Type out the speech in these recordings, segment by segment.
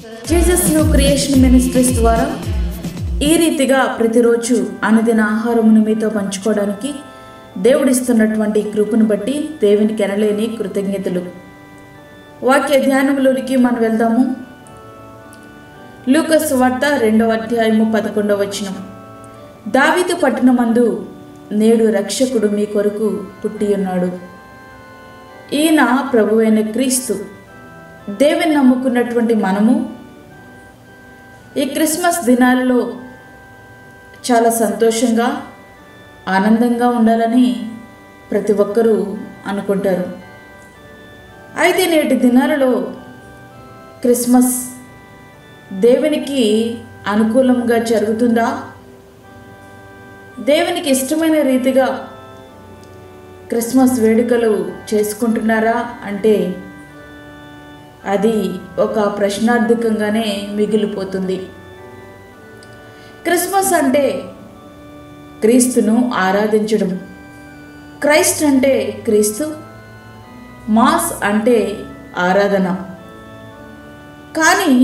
Jesus new creation ministries ద్వారా ఈ రీతిగా ప్రతిరోజు అనుదిన ఆహారమును మీతో పంచుకోవడానికి దేవుడిస్తున్నటువంటి కృపను బట్టి దేవునికి ఎనలేని కృతజ్ఞతలు. వాక్య ధ్యానములోనికి మనం వెళ్దాము. లూకా సువార్త 2వ అధ్యాయము 11వ వచనం. దావీదు పట్టణమందు నేడు రక్షకుడు మీ కొరకు పుట్టి ఉన్నాడు. ఈయన ప్రభువైన క్రీస్తు. దేవుని నమ్ముకున్నటువంటి మనము ఈ క్రిస్మస్ దినాలలో చాలా సంతోషంగా ఆనందంగా ఉండాలని ప్రతి ఒక్కరూ అనుకుంటారు. అయితే నేటి దినాలలో క్రిస్మస్ దేవునికి అనుకూలంగా జరుగుతుందా? దేవునికి ఇష్టమైన రీతిగా క్రిస్మస్ వేడుకలు చేసుకుంటున్నారా అంటే అది ఒక ప్రశ్నార్థకంగానే మిగిలిపోతుంది. క్రిస్మస్ అంటే క్రీస్తును ఆరాధించడం. క్రైస్ట్ అంటే క్రీస్తు, మాస్ అంటే ఆరాధన. కానీ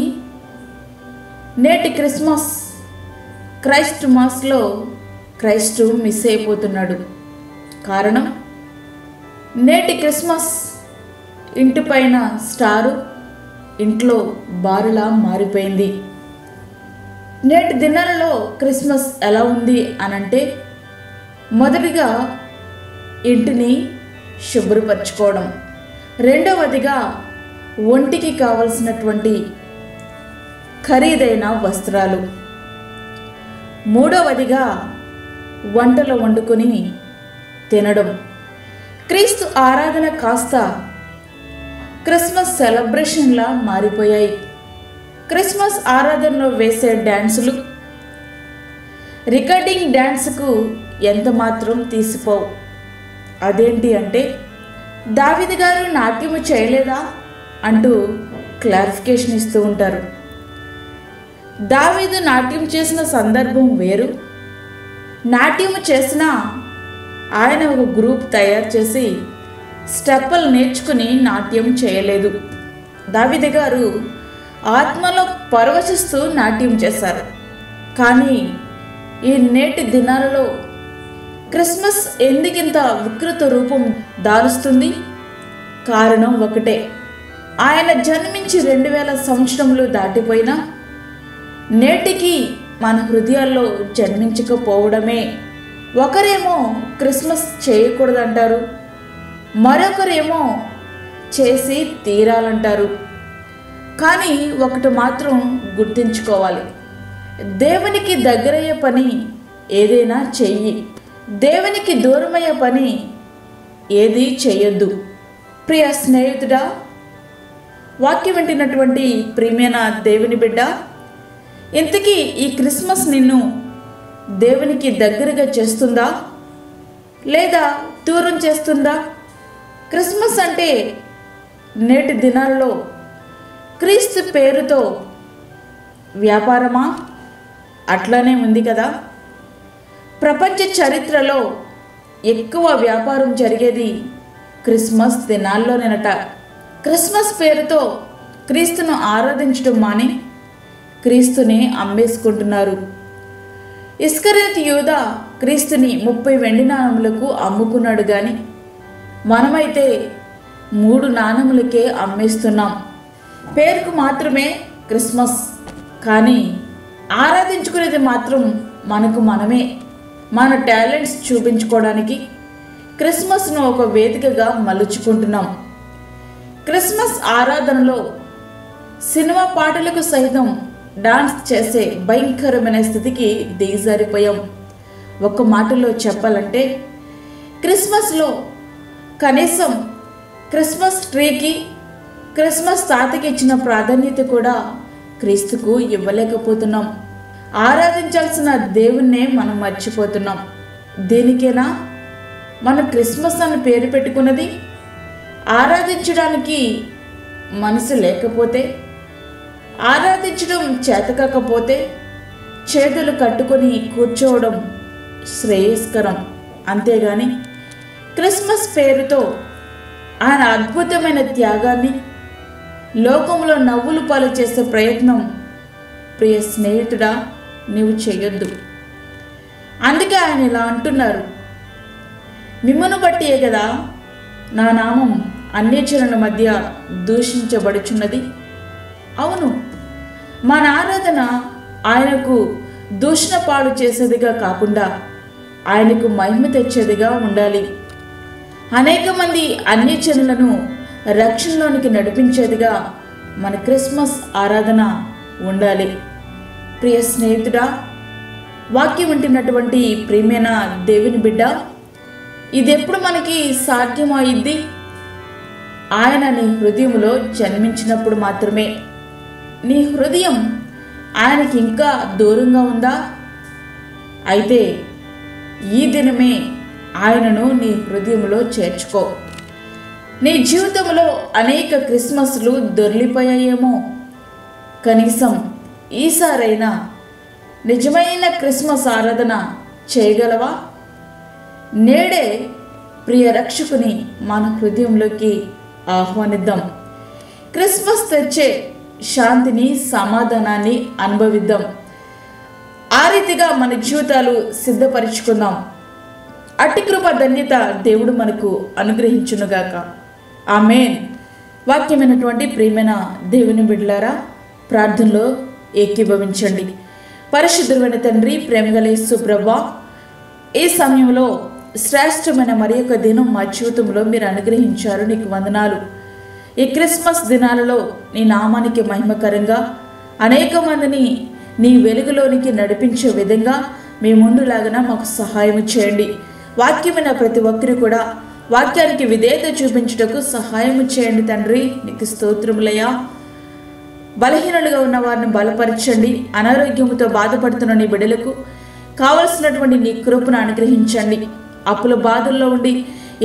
నేటి క్రిస్మస్ క్రైస్ట్ మాస్లో క్రైస్తు మిస్ అయిపోతున్నాడు. కారణం, నేటి క్రిస్మస్ ఇంటిపైన స్టారు, ఇంట్లో బారులా మారిపోయింది. నేటి దినాలలో క్రిస్మస్ ఎలా ఉంది అనంటే, మొదటిగా ఇంటిని శుభ్రపరచుకోవడం, రెండవదిగా ఒంటికి కావలసినటువంటి ఖరీదైన వస్త్రాలు, మూడవదిగా వంటలు వండుకొని తినడం. క్రీస్తు ఆరాధన కాస్త క్రిస్మస్ సెలబ్రేషన్లా మారిపోయాయి. క్రిస్మస్ ఆరాధనలో వేసే డ్యాన్సులు రికార్డింగ్ డ్యాన్స్కు ఎంత మాత్రం తీసిపోవు. అదేంటి అంటే, దావీదు గారు నాట్యము చేయలేదా అంటూ క్లారిఫికేషన్ ఇస్తూ ఉంటారు. దావీదు నాట్యం చేసిన సందర్భం వేరు. నాట్యము చేసిన ఆయన ఒక గ్రూప్ తయారు చేసి స్టెప్పులు నేర్చుకుని నాట్యం చేయలేదు. దావీదు గారు ఆత్మలో పరవశిస్తూ నాట్యం చేశారు. కానీ ఈ నేటి దినాలలో క్రిస్మస్ ఎందుకింత వికృత రూపం దాలుస్తుంది? కారణం ఒకటే, ఆయన జన్మించి 2000 సంవత్సరములు దాటిపోయినా నేటికి మన హృదయాల్లో జన్మించకపోవడమే. ఒకరేమో క్రిస్మస్ చేయకూడదంటారు, మరొకరేమో చేసి తీరాలంటారు. కానీ ఒకటి మాత్రం గుర్తుంచుకోవాలి, దేవునికి దగ్గరయ్యే పని ఏదైనా చెయ్యి, దేవునికి దూరమయ్యే పని ఏది చెయ్యొద్దు. ప్రియ స్నేహితుడా, వాక్యం వింటున్నటువంటి ప్రియమైన దేవుని బిడ్డ, ఇంతకీ ఈ క్రిస్మస్ నిన్ను దేవునికి దగ్గరగా చేస్తుందా లేదా దూరం చేస్తుందా? క్రిస్మస్ అంటే నేటి దినాల్లో క్రీస్తు పేరుతో వ్యాపారమా? అట్లానే ఉంది కదా. ప్రపంచ చరిత్రలో ఎక్కువ వ్యాపారం జరిగేది క్రిస్మస్ దినాల్లోనేనట. క్రిస్మస్ పేరుతో క్రీస్తును ఆరాధించడం మాని క్రీస్తుని అమ్మేసుకుంటున్నారు. ఇస్కరియోతు యూదా క్రీస్తుని 30 వెండి నాణములకు అమ్ముకున్నాడు. కానీ మనమైతే 3 నాణములకే అమ్మేస్తున్నాం. పేరుకు మాత్రమే క్రిస్మస్, కానీ ఆరాధించుకునేది మాత్రం మనకు మనమే. మన టాలెంట్స్ చూపించుకోవడానికి క్రిస్మస్ను ఒక వేదికగా మలుచుకుంటున్నాం. క్రిస్మస్ ఆరాధనలో సినిమా పాటలకు సైతం డాన్స్ చేసే భయంకరమైన స్థితికి దిగజారిపోయాం. ఒక మాటలో చెప్పాలంటే, క్రిస్మస్లో కనీసం క్రిస్మస్ ట్రీకి, క్రిస్మస్ తాతకి ఇచ్చిన ప్రాధాన్యత కూడా క్రీస్తుకు ఇవ్వలేకపోతున్నాం. ఆరాధించాల్సిన దేవుణ్ణే మనం మర్చిపోతున్నాం. దీనికేనా మనం క్రిస్మస్ అని పేరు పెట్టుకున్నది? ఆరాధించడానికి మనసు లేకపోతే, ఆరాధించడం చేతకాకపోతే చేతులు కట్టుకొని కూర్చోవడం శ్రేయస్కరం. అంతేగాని క్రిస్మస్ పేరుతో ఆయన అద్భుతమైన త్యాగాన్ని, లోకంలో నవ్వులు పాలు చేసే ప్రయత్నం ప్రియ స్నేహితుడా నీవు చేయొద్దు. అందుకే ఆయన ఇలా అంటున్నారు, మిమ్మను బట్టియే కదా నా నామం అన్యజనుల మధ్య దూషించబడుచున్నది. అవును, మన ఆరాధన ఆయనకు దూషణ పాలు చేసేదిగా కాకుండా ఆయనకు మహిమ తెచ్చేదిగా ఉండాలి. అనేక మంది అన్యజనులను రక్షణలోనికి నడిపించేదిగా మన క్రిస్మస్ ఆరాధన ఉండాలి. ప్రియ స్నేహితుడా, వాక్యం వింటున్నటువంటి ప్రియమైన దేవుని బిడ్డ, ఇది ఎప్పుడు మనకి సాధ్యమైంది? ఆయన నీ హృదయంలో జన్మించినప్పుడు మాత్రమే. నీ హృదయం ఆయనకి ఇంకా దూరంగా ఉందా? అయితే ఈ దినమే ఆయనను నీ హృదయంలో చేర్చుకో. నీ జీవితంలో అనేక క్రిస్మస్లు దొర్లిపోయాయేమో, కనీసం ఈసారైనా నిజమైన క్రిస్మస్ ఆరాధన చేయగలవా? నేడే ప్రియ రక్షకుని మన హృదయంలోకి ఆహ్వానిద్దాం. క్రిస్మస్ తెచ్చే శాంతిని, సమాధానాన్ని అనుభవిద్దాం. ఆ రీతిగా మన జీవితాలు సిద్ధపరచుకుందాం. అట్టి కృప ధన్యత దేవుడు మనకు అనుగ్రహించునుగాక. ఆమేన్. వాక్యమైనటువంటి ప్రియమైన దేవుని బిడ్డలారా, ప్రార్థనలో ఏకీభవించండి. పరిశుద్ధుడైన తండ్రి, ప్రేమగల యేసు ప్రభువా, ఈ సమయంలో శ్రేష్టమైన మరి యొక్క దినం మా జీవితంలో మీరు అనుగ్రహించారు. నీకు వందనాలు. ఈ క్రిస్మస్ దినాలలో నీ నామానికి మహిమకరంగా అనేక మందిని నీ వెలుగులోనికి నడిపించే విధంగా మీ ముందులాగా మాకు సహాయం చేయండి. వాక్యమైన ప్రతి ఒక్కరు కూడా వాక్యానికి విధేయత చూపించుటకు సహాయం చేయండి తండ్రి. నీకు స్తోత్రములయ్యా. బలహీనులుగా ఉన్న వారిని బలపరచండి. అనారోగ్యంతో బాధపడుతున్న నీ బిడ్డలకు కావలసినటువంటి నీ కృపను అనుగ్రహించండి. అప్పుల బాధల్లో ఉండి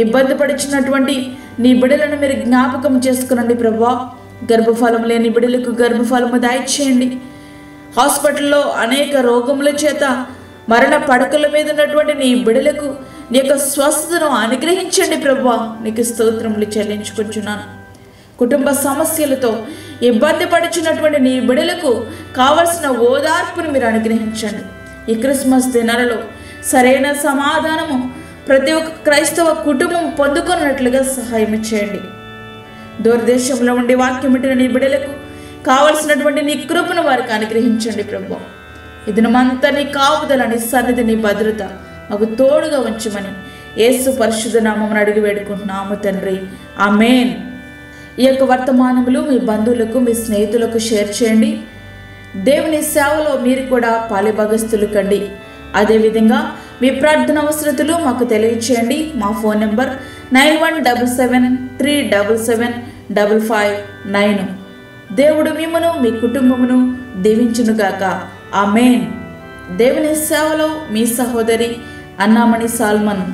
ఇబ్బంది పడుచున్నటువంటి నీ బిడ్డలను మీరు జ్ఞాపకం చేసుకునండి ప్రభువా. గర్భఫలం లేని బిడ్డలకు గర్భఫలము దయచేయండి. హాస్పిటల్లో అనేక రోగముల చేత మరణ పడకల మీద ఉన్నటువంటి నీ బిడ్డలకు నీ యొక్క స్వస్థతను అనుగ్రహించండి ప్రభువా. నీకు స్తోత్రములు చెల్లించుకుంటున్నాను. కుటుంబ సమస్యలతో ఇబ్బంది పడుచున్నటువంటి నీ బిడ్డలకు కావలసిన ఓదార్పును మీరు అనుగ్రహించండి. ఈ క్రిస్మస్ దినాలలో సరైన సమాధానము ప్రతి ఒక్క క్రైస్తవ కుటుంబం పొందుకున్నట్లుగా సహాయం చేయండి. దూరదేశంలో ఉండి వాక్యం వింటున్న నీ బిడ్డలకు కావలసినటువంటి నీ కృపను వారికి అనుగ్రహించండి ప్రభువా. ఈ దినమంతా నీ కాపుదల, నీ సన్నిధి, నీ భద్రత మాకు తోడుగా ఉంచమని యేసు పరిశుద్ధ నామమున అడిగి వేడుకుంటున్నాము తండ్రి. ఆమేన్. ఈ యొక్క వర్తమానములు మీ బంధువులకు, మీ స్నేహితులకు షేర్ చేయండి. దేవుని సేవలో మీరు కూడా పాలిభాగస్తులు కండి. అదేవిధంగా మీ ప్రార్థన అవసరతలు మాకు తెలియచేయండి. మా ఫోన్ నెంబర్ 9177377559. దేవుడు మిమ్మను, మీ కుటుంబమును దీవించునుగాక. ఆమేన్. దేవుని సేవలో మీ సహోదరి అన్నామణి సాల్మన్.